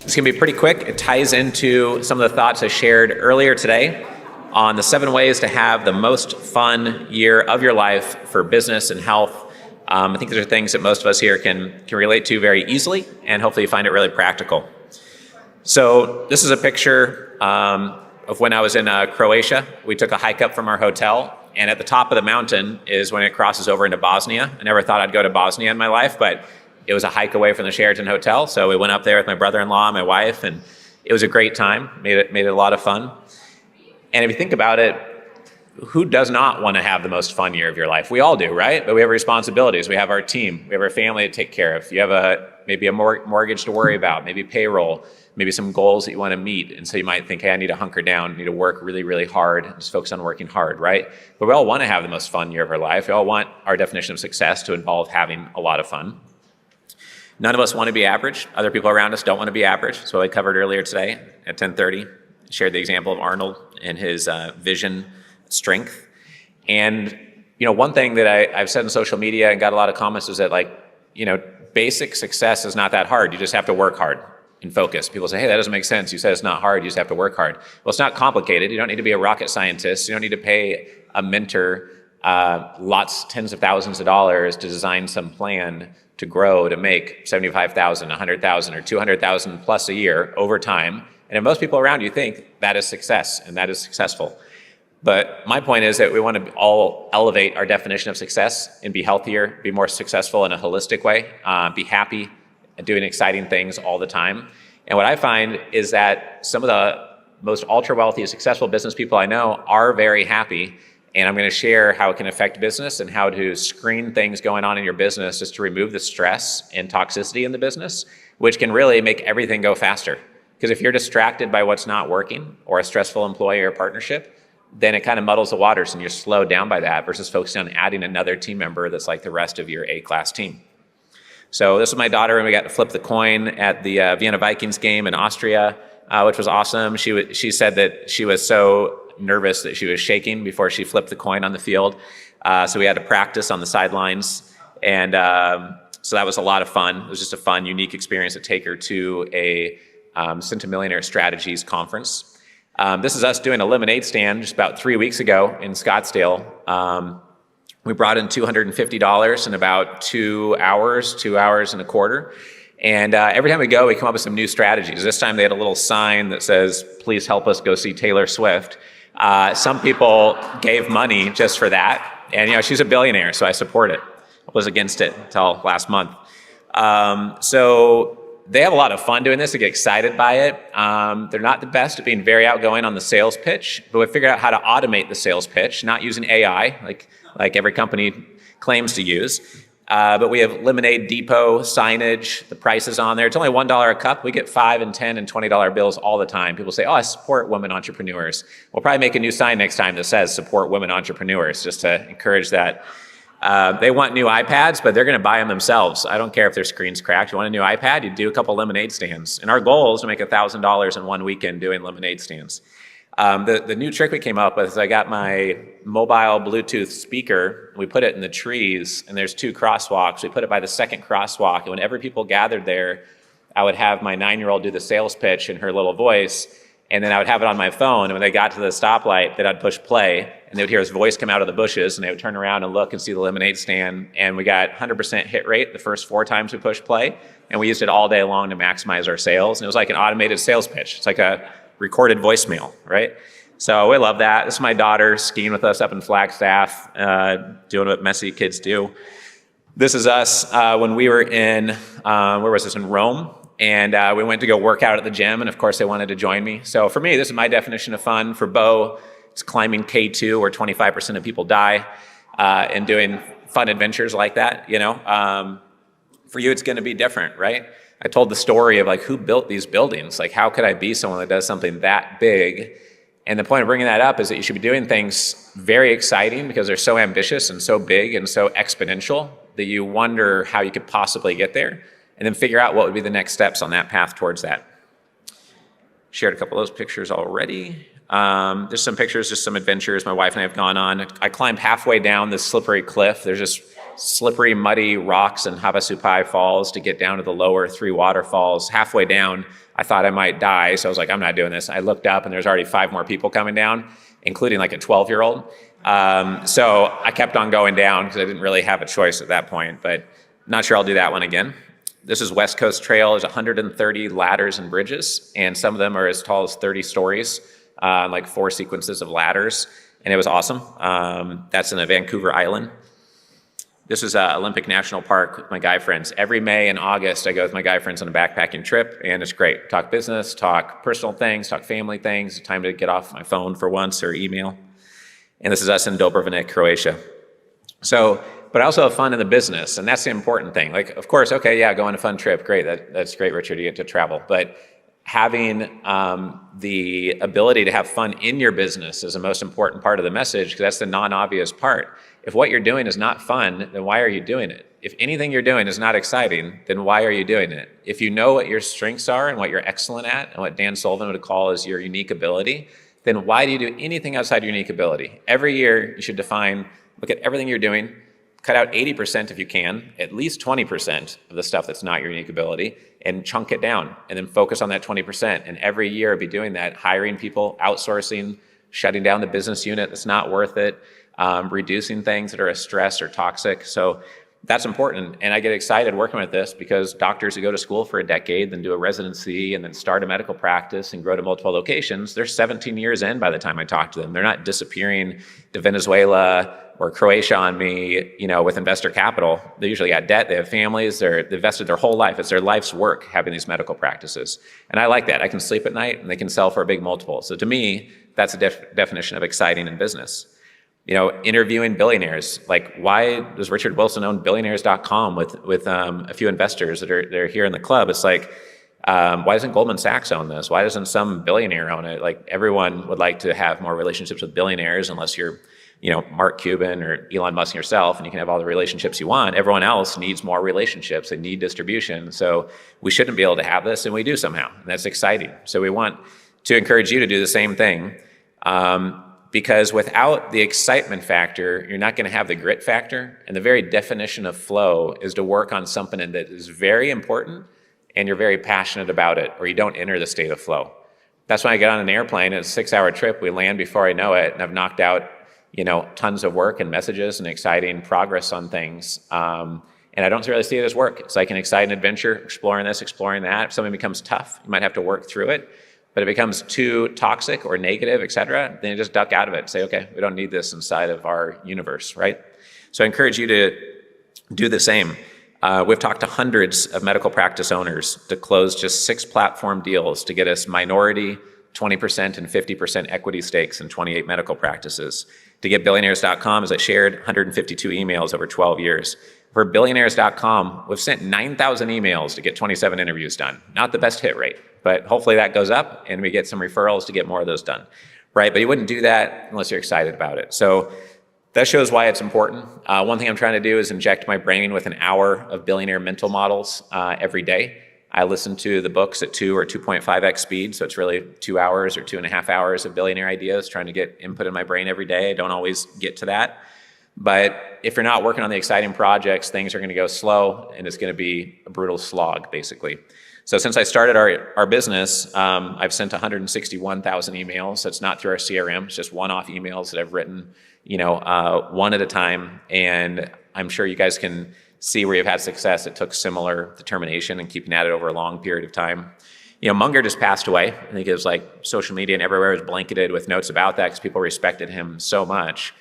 It's going to be pretty quick. It ties into some of the thoughts I shared earlier today on the 7 ways to have the most fun year of your life for business and health. I think these are things that most of us here can relate to very easily, and hopefully you find it really practical. So this is a picture of when I was in Croatia. We took a hike up from our hotel, and at the top of the mountain is when it crosses over into Bosnia. I never thought I'd go to Bosnia in my life, but it was a hike away from the Sheraton Hotel, so we went up there with my brother-in-law and my wife, and it was a great time. Made it a lot of fun. And if you think about it, who does not want to have the most fun year of your life? We all do, right? But we have responsibilities. We have our team. We have our family to take care of. You have maybe a mortgage to worry about, maybe payroll, maybe some goals that you want to meet. And so you might think, hey, I need to hunker down, I need to work really, really hard, just focus on working hard, right? But we all want to have the most fun year of our life. We all want our definition of success to involve having a lot of fun. None of us want to be average. Other people around us don't want to be average. That's what I covered earlier today at 10:30. Shared the example of Arnold and his vision, strength. And one thing that I've said in social media and got a lot of comments is that basic success is not that hard. You just have to work hard and focus. People say, hey, that doesn't make sense. You said it's not hard. You just have to work hard. Well, it's not complicated. You don't need to be a rocket scientist. You don't need to pay a mentor tens of thousands of dollars to design some plan to grow to make $75,000, $100,000, or $200,000 plus a year over time. And if most people around you think that is success and that is successful. But my point is that we want to all elevate our definition of success and be healthier, be more successful in a holistic way, be happy, and doing exciting things all the time. And what I find is that some of the most ultra wealthy, successful business people I know are very happy. And I'm going to share how it can affect business and how to screen things going on in your business just to remove the stress and toxicity in the business, which can really make everything go faster. Because if you're distracted by what's not working or a stressful employee or partnership, then it kind of muddles the waters and you're slowed down by that versus focusing on adding another team member that's like the rest of your A-class team. So this is my daughter, and we got to flip the coin at the Vienna Vikings game in Austria, which was awesome. She said that she was so nervous that she was shaking before she flipped the coin on the field. So we had to practice on the sidelines. And so that was a lot of fun. It was just a fun, unique experience to take her to a Centimillionaire Strategies conference. This is us doing a lemonade stand just about 3 weeks ago in Scottsdale. We brought in $250 in about 2 hours, 2 hours and a quarter. And every time we go, we come up with some new strategies. This time they had a little sign that says, please help us go see Taylor Swift. Some people gave money just for that. And she's a billionaire, so I support it. I was against it until last month. So they have a lot of fun doing this. They get excited by it. They're not the best at being very outgoing on the sales pitch, but we figured out how to automate the sales pitch, not using AI like every company claims to use. But we have Lemonade Depot signage. The price is on there. It's only $1 a cup. We get $5 and $10 and $20 bills all the time. People say, oh, I support women entrepreneurs. We'll probably make a new sign next time that says support women entrepreneurs, just to encourage that. They want new iPads, but they're going to buy them themselves. I don't care if their screen's cracked. You want a new iPad? You do a couple lemonade stands. And our goal is to make $1,000 in one weekend doing lemonade stands. The new trick we came up with is I got my mobile Bluetooth speaker. We put it in the trees, and there's 2 crosswalks. We put it by the second crosswalk, and whenever people gathered there, I would have my 9-year-old do the sales pitch in her little voice, and then I would have it on my phone, and when they got to the stoplight, then I'd push play, and they would hear his voice come out of the bushes, and they would turn around and look and see the lemonade stand, and we got 100% hit rate the first 4 times we pushed play, and we used it all day long to maximize our sales, and it was like an automated sales pitch. It's like a recorded voicemail, right? So we love that. This is my daughter skiing with us up in Flagstaff, doing what messy kids do. This is us when we were in, where was this, in Rome. And we went to go work out at the gym, and of course they wanted to join me. So for me, this is my definition of fun. For Bo, it's climbing K2 where 25% of people die and doing fun adventures like that, For you, it's gonna be different, right? I told the story of who built these buildings? How could I be someone that does something that big? And the point of bringing that up is that you should be doing things very exciting because they're so ambitious and so big and so exponential that you wonder how you could possibly get there, and then figure out what would be the next steps on that path towards that. Shared a couple of those pictures already. There's some pictures, just some adventures my wife and I have gone on. I climbed halfway down this slippery cliff. There's just slippery, muddy rocks in Havasupai Falls to get down to the lower 3 waterfalls. Halfway down, I thought I might die, so I was like, I'm not doing this. I looked up, and there's already 5 more people coming down, including like a 12-year-old. So I kept on going down because I didn't really have a choice at that point, but not sure I'll do that one again. This is West Coast Trail. There's 130 ladders and bridges, and some of them are as tall as 30 stories, like 4 sequences of ladders, and it was awesome. That's in a Vancouver Island. This is Olympic National Park with my guy friends. Every May and August, I go with my guy friends on a backpacking trip, and it's great. Talk business, talk personal things, talk family things. Time to get off my phone for once or email. And this is us in Dobrovanik, Croatia. So, but I also have fun in the business, and that's the important thing. Like, of course, okay, yeah, go on a fun trip, great. That's great, Richard, you get to travel. But having the ability to have fun in your business is the most important part of the message, because that's the non-obvious part. If what you're doing is not fun, then why are you doing it? If anything you're doing is not exciting, then why are you doing it? If you know what your strengths are and what you're excellent at, and what Dan Sullivan would call as your unique ability, then why do you do anything outside your unique ability? Every year, you should look at everything you're doing, cut out 80% if you can, at least 20% of the stuff that's not your unique ability, and chunk it down, and then focus on that 20%. And every year, be doing that, hiring people, outsourcing, shutting down the business unit that's not worth it, reducing things that are a stress or toxic. So that's important. And I get excited working with this because doctors who go to school for a decade, then do a residency, and then start a medical practice and grow to multiple locations, they're 17 years in by the time I talk to them. They're not disappearing to Venezuela or Croatia on me, with investor capital. They usually got debt, they have families, they've invested their whole life. It's their life's work having these medical practices. And I like that. I can sleep at night and they can sell for a big multiple. So to me, that's a definition of exciting in business. Interviewing billionaires. Like, why does Richard Wilson own billionaires.com with a few investors that are here in the club? It's like, why doesn't Goldman Sachs own this? Why doesn't some billionaire own it? Like, everyone would like to have more relationships with billionaires, unless you're, Mark Cuban or Elon Musk yourself, and you can have all the relationships you want. Everyone else needs more relationships. They need distribution. So we shouldn't be able to have this, and we do somehow. And that's exciting. So we want to encourage you to do the same thing. Because without the excitement factor, you're not going to have the grit factor. And the very definition of flow is to work on something that is very important and you're very passionate about it, or you don't enter the state of flow. That's when I get on an airplane, it's a 6-hour trip, we land before I know it, and I've knocked out tons of work and messages and exciting progress on things. And I don't really see it as work. It's like an exciting adventure, exploring this, exploring that. If something becomes tough, you might have to work through it. But if it becomes too toxic or negative, et cetera, then you just duck out of it and say, okay, we don't need this inside of our universe, right? So I encourage you to do the same. We've talked to hundreds of medical practice owners to close just 6 platform deals to get us minority, 20% and 50% equity stakes in 28 medical practices. To get billionaires.com, as I shared, 152 emails over 12 years. For billionaires.com, we've sent 9,000 emails to get 27 interviews done. Not the best hit rate, but hopefully that goes up and we get some referrals to get more of those done, right? But you wouldn't do that unless you're excited about it. So that shows why it's important. One thing I'm trying to do is inject my brain with an hour of billionaire mental models every day. I listen to the books at 2 or 2.5x speed, so it's really 2 hours or 2.5 hours of billionaire ideas, trying to get input in my brain every day. I don't always get to that. But if you're not working on the exciting projects, things are going to go slow, and it's going to be a brutal slog, basically. So since I started our business, I've sent 161,000 emails. So it's not through our CRM. It's just one-off emails that I've written, one at a time. And I'm sure you guys can see where you've had success. It took similar determination and keeping at it over a long period of time. Munger just passed away. I think it was like social media and everywhere was blanketed with notes about that because people respected him so much.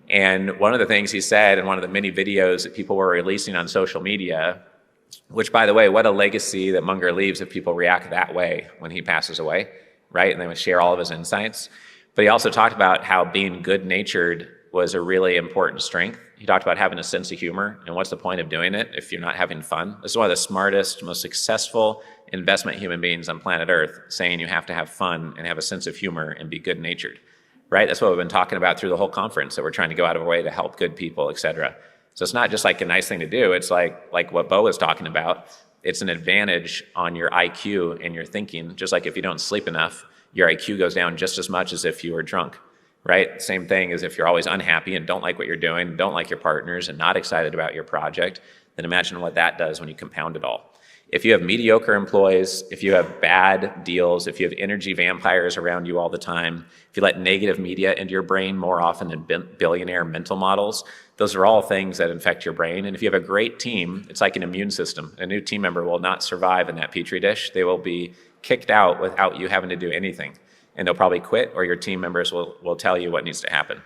And one of the things he said in one of the many videos that people were releasing on social media, which, by the way, what a legacy that Munger leaves if people react that way when he passes away, right? And they would share all of his insights. But he also talked about how being good-natured was a really important strength. He talked about having a sense of humor, and what's the point of doing it if you're not having fun? This is one of the smartest, most successful investment human beings on planet Earth, saying you have to have fun and have a sense of humor and be good-natured, right? That's what we've been talking about through the whole conference, that we're trying to go out of our way to help good people, et cetera. So it's not just like a nice thing to do. It's like what Bo was talking about. It's an advantage on your IQ and your thinking. Just like if you don't sleep enough, your IQ goes down just as much as if you were drunk, right? Same thing as if you're always unhappy and don't like what you're doing, don't like your partners, and not excited about your project, then imagine what that does when you compound it all. If you have mediocre employees, if you have bad deals, if you have energy vampires around you all the time, if you let negative media into your brain more often than billionaire mental models, those are all things that infect your brain. And if you have a great team, it's like an immune system. A new team member will not survive in that petri dish. They will be kicked out without you having to do anything. And they'll probably quit, or your team members will tell you what needs to happen.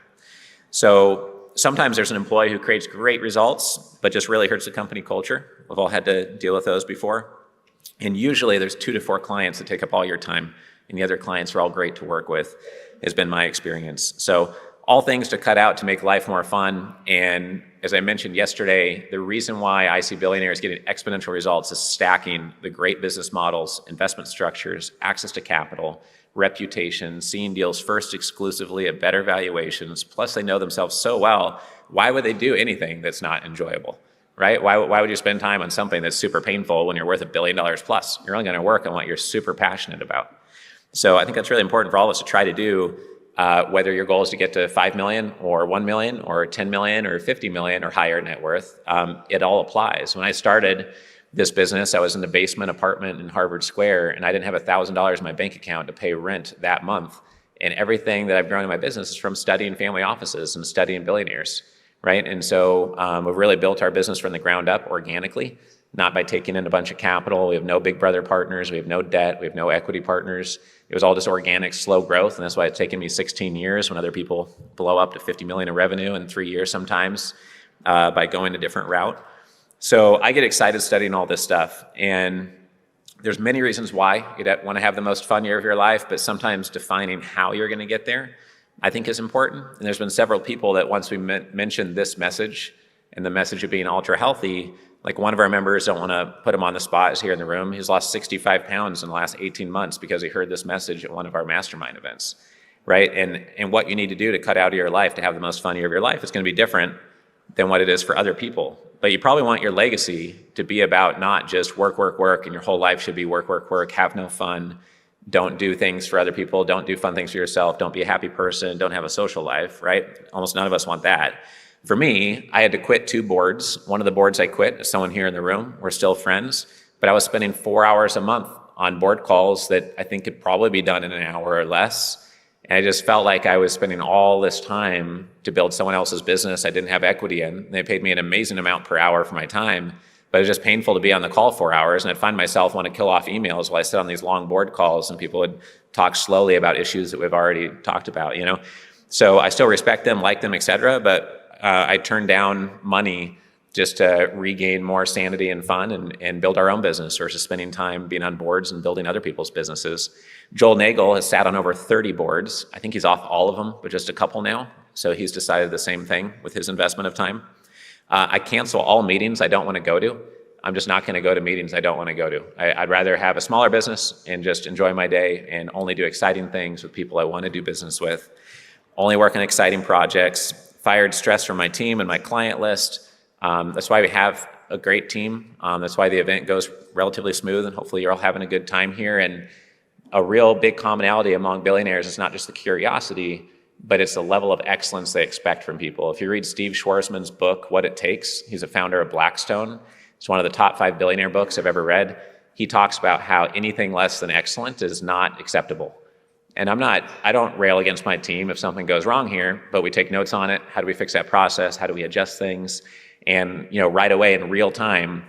So sometimes there's an employee who creates great results, but just really hurts the company culture. We've all had to deal with those before. And usually there's 2 to 4 clients that take up all your time, and the other clients are all great to work with, has been my experience. So all things to cut out to make life more fun. And as I mentioned yesterday, the reason why I see billionaires getting exponential results is stacking the great business models, investment structures, access to capital, reputation, seeing deals first exclusively at better valuations, plus they know themselves so well, why would they do anything that's not enjoyable, right? Why would you spend time on something that's super painful when you're worth $1 billion plus? You're only gonna work on what you're super passionate about. So I think that's really important for all of us to try to do, whether your goal is to get to 5 million or 1 million or 10 million or 50 million or higher net worth, it all applies. When I started this business, I was in the basement apartment in Harvard Square, and I didn't have $1,000 in my bank account to pay rent that month. And everything that I've grown in my business is from studying family offices and studying billionaires, right? And so we've really built our business from the ground up organically, not by taking in a bunch of capital. We have no big brother partners. We have no debt. We have no equity partners. It was all just organic, slow growth. And that's why it's taken me 16 years when other people blow up to 50 million in revenue in 3 years sometimes by going a different route. So I get excited studying all this stuff. And there's many reasons why you'd want to have the most fun year of your life, but sometimes defining how you're going to get there, I think, is important. And there's been several people that once we mentioned this message and the message of being ultra healthy, like one of our members, don't want to put him on the spot, is here in the room. He's lost 65 pounds in the last 18 months because he heard this message at one of our mastermind events, right? And what you need to do to cut out of your life to have the most fun year of your life is going to be different than what it is for other people. But you probably want your legacy to be about not just work, work, work, and your whole life should be work, work, work, have no fun, don't do things for other people, don't do fun things for yourself, don't be a happy person, don't have a social life, right? Almost none of us want that. For me, I had to quit 2 boards. One of the boards I quit is someone here in the room. We're still friends, but I was spending 4 hours a month on board calls that I think could probably be done in an hour or less. And I just felt like I was spending all this time to build someone else's business I didn't have equity in. They paid me an amazing amount per hour for my time, but it was just painful to be on the call 4 hours. And I'd find myself want to kill off emails while I sit on these long board calls and people would talk slowly about issues that we've already talked about, you know? So I still respect them, like them, et cetera, but I turned down money just to regain more sanity and fun and build our own business versus spending time being on boards and building other people's businesses. Joel Nagel has sat on over 30 boards. I think he's off all of them, but just a couple now. So he's decided the same thing with his investment of time. I cancel all meetings I don't want to go to. I'm just not going to go to meetings I don't want to go to. I'd rather have a smaller business and just enjoy my day and only do exciting things with people I want to do business with. Only work on exciting projects. Fired stress from my team and my client list. That's why we have a great team. That's why the event goes relatively smooth, and hopefully you're all having a good time here. And a real big commonality among billionaires is not just the curiosity, but it's the level of excellence they expect from people. If you read Steve Schwarzman's book, What It Takes, he's a founder of Blackstone. It's one of the top 5 billionaire books I've ever read. He talks about how anything less than excellent is not acceptable. And I don't rail against my team if something goes wrong here, but we take notes on it. How do we fix that process? How do we adjust things? And right away in real time,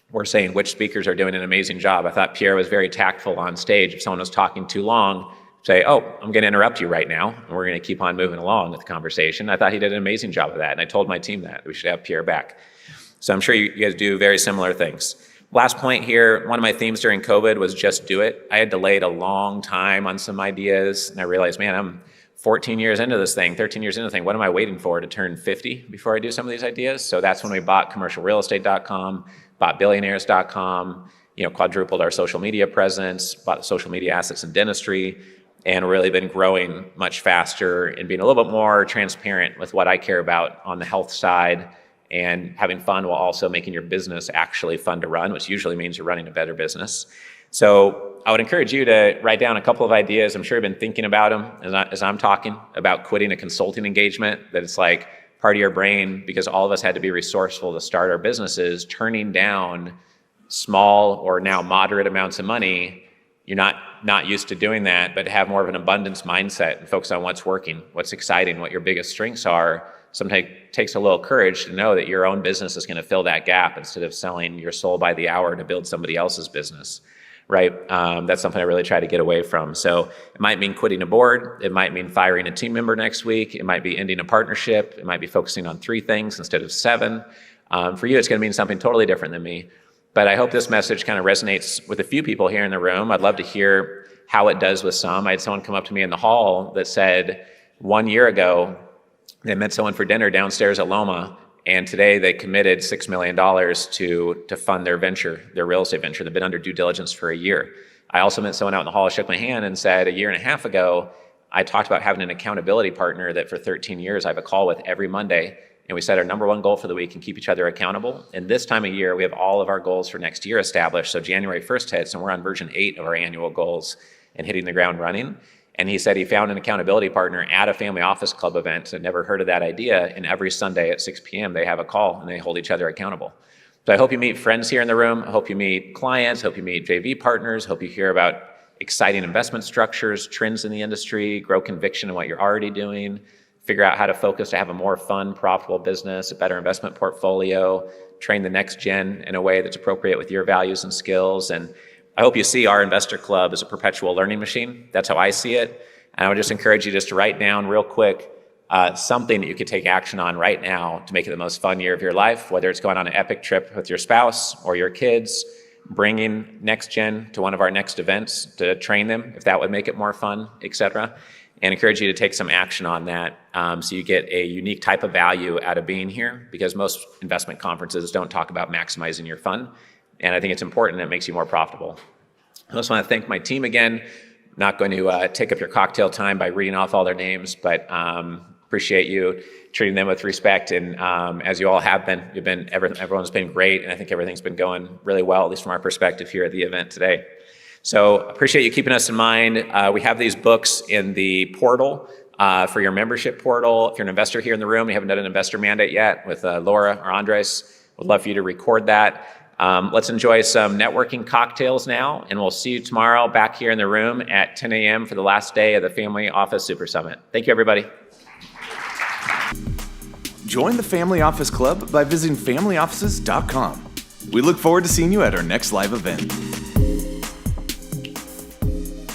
we're saying which speakers are doing an amazing job. I thought Pierre was very tactful on stage. If someone was talking too long, say, oh, I'm going to interrupt you right now, and we're going to keep on moving along with the conversation. I thought he did an amazing job of that, and I told my team that we should have Pierre back. So I'm sure you guys do very similar things. Last point here, one of my themes during COVID was just do it. I had delayed a long time on some ideas, and I realized, man, I'm 14 years into this thing, 13 years into the thing. What am I waiting for to turn 50 before I do some of these ideas? So that's when we bought commercialrealestate.com, bought billionaires.com, quadrupled our social media presence, bought social media assets in dentistry, and really been growing much faster and being a little bit more transparent with what I care about on the health side, and having fun while also making your business actually fun to run, which usually means you're running a better business. So I would encourage you to write down a couple of ideas. I'm sure you've been thinking about them as I'm talking about quitting a consulting engagement, that it's like part of your brain, because all of us had to be resourceful to start our businesses, turning down small or now moderate amounts of money. You're not used to doing that, but have more of an abundance mindset and focus on what's working, what's exciting, what your biggest strengths are. Sometimes it takes a little courage to know that your own business is going to fill that gap instead of selling your soul by the hour to build somebody else's business, right? That's something I really try to get away from. So it might mean quitting a board. It might mean firing a team member next week. It might be ending a partnership. It might be focusing on 3 things instead of 7. For you, it's going to mean something totally different than me. But I hope this message kind of resonates with a few people here in the room. I'd love to hear how it does with some. I had someone come up to me in the hall that said 1 year ago, they met someone for dinner downstairs at Loma, and today they committed $6 million to fund their venture, their real estate venture. They've been under due diligence for a year. I also met someone out in the hall, shook my hand and said, 1.5 years ago, I talked about having an accountability partner that for 13 years I have a call with every Monday, and we set our number 1 goal for the week and keep each other accountable. And this time of year, we have all of our goals for next year established. So January 1st hits, and we're on version 8 of our annual goals and hitting the ground running. And he said he found an accountability partner at a family office club event, had never heard of that idea, and every Sunday at 6 p.m. they have a call and they hold each other accountable. So I hope you meet friends here in the room. I hope you meet clients, hope you meet JV partners, hope you hear about exciting investment structures, trends in the industry, grow conviction in what you're already doing, figure out how to focus to have a more fun, profitable business, a better investment portfolio, train the next gen in a way that's appropriate with your values and skills. And I hope you see our investor club as a perpetual learning machine. That's how I see it. And I would just encourage you just to write down real quick something that you could take action on right now to make it the most fun year of your life, whether it's going on an epic trip with your spouse or your kids, bringing next gen to one of our next events to train them, if that would make it more fun, etc. And encourage you to take some action on that so you get a unique type of value out of being here, because most investment conferences don't talk about maximizing your fun. And I think it's important, and it makes you more profitable. I just want to thank my team again. I'm not going to take up your cocktail time by reading off all their names, but appreciate you treating them with respect. And as you all have been, everyone's been great, and I think everything's been going really well, at least from our perspective here at the event today. So appreciate you keeping us in mind. We have these books in the portal for your membership portal. If you're an investor here in the room, you haven't done an investor mandate yet with Laura or Andres, would love for you to record that. Let's enjoy some networking cocktails now, and we'll see you tomorrow back here in the room at 10 a.m. for the last day of the Family Office Super Summit. Thank you, everybody. Join the Family Office Club by visiting familyoffices.com. We look forward to seeing you at our next live event.